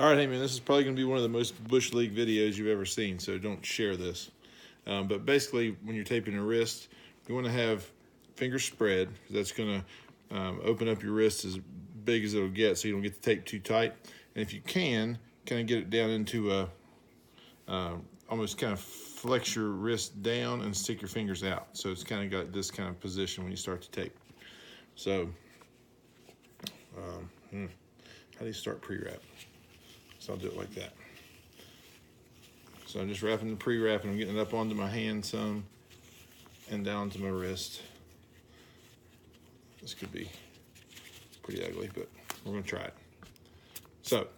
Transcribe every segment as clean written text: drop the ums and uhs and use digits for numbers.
All right, hey man, this is probably going to be one of the most Bush League videos you've ever seen, so don't share this. But basically, when you're taping a wrist, you want to have fingers spread, because that's going to open up your wrist as big as it'll get, so you don't get the tape too tight. And if you can, kind of get it down into a, almost kind of flex your wrist down and stick your fingers out. So it's kind of got this kind of position when you start to tape. So, how do you start pre-wrap? So I'll do it like that. So I'm just wrapping the pre-wrap, and I'm getting it up onto my hand some and down to my wrist. This could be pretty ugly, but we're gonna try it. So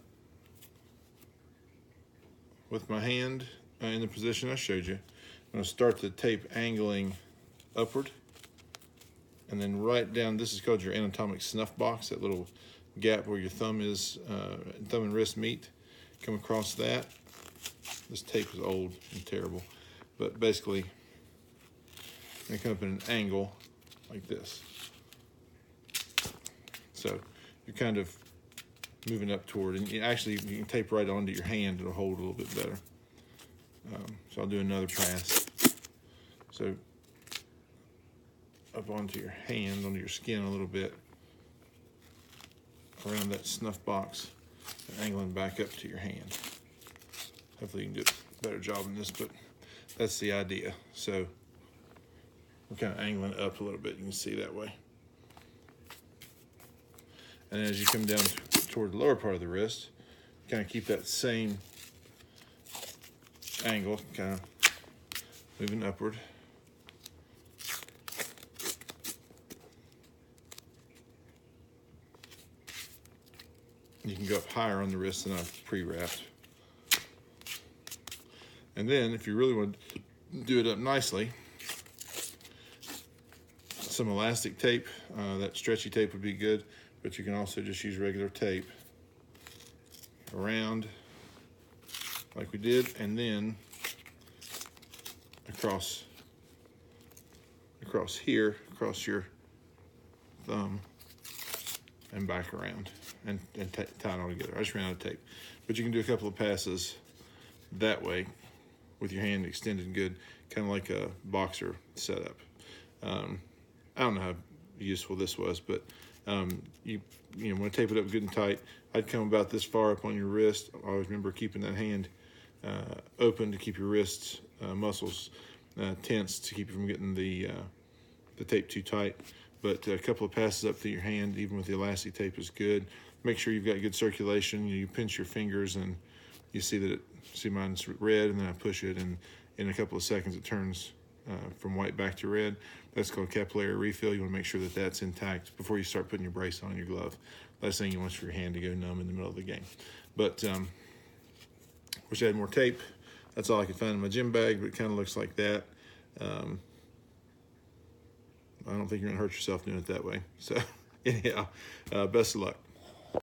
with my hand in the position I showed you, I'm gonna start the tape angling upward, and then right down, this is called your anatomic snuff box, that little gap where your thumb and wrist meet. Come across that. This tape is old and terrible, but basically they come up in an angle like this. So you're kind of moving up toward, and you can tape right onto your hand. It'll hold a little bit better. So I'll do another pass. So up onto your hand, onto your skin a little bit, around that snuff box, and angling back up to your hand. Hopefully you can do a better job in this, but that's the idea. So we're kind of angling up a little bit, you can see that way. And as you come down toward the lower part of the wrist, kind of keep that same angle, kind of moving upward. You can go up higher on the wrist than I've pre-wrapped. And then if you really want to do it up nicely, some elastic tape, that stretchy tape would be good, but you can also just use regular tape around like we did, and then across here, across your thumb, and back around, and tie it all together. I just ran out of tape, but you can do a couple of passes that way with your hand extended good, kind of like a boxer setup. I don't know how useful this was, but you want to tape it up good and tight. I'd come about this far up on your wrist. I always remember keeping that hand open to keep your wrist muscles tense, to keep you from getting the tape too tight. But a couple of passes up through your hand, even with the elastic tape, is good. Make sure you've got good circulation. You pinch your fingers, and you see that see mine's red, and then I push it, and in a couple of seconds it turns from white back to red. That's called capillary refill. You want to make sure that that's intact before you start putting your brace on your glove. Last thing you want is for your hand to go numb in the middle of the game. But wish I had more tape. That's all I could find in my gym bag, but it kind of looks like that. I don't think you're gonna hurt yourself doing it that way. So anyhow, best of luck.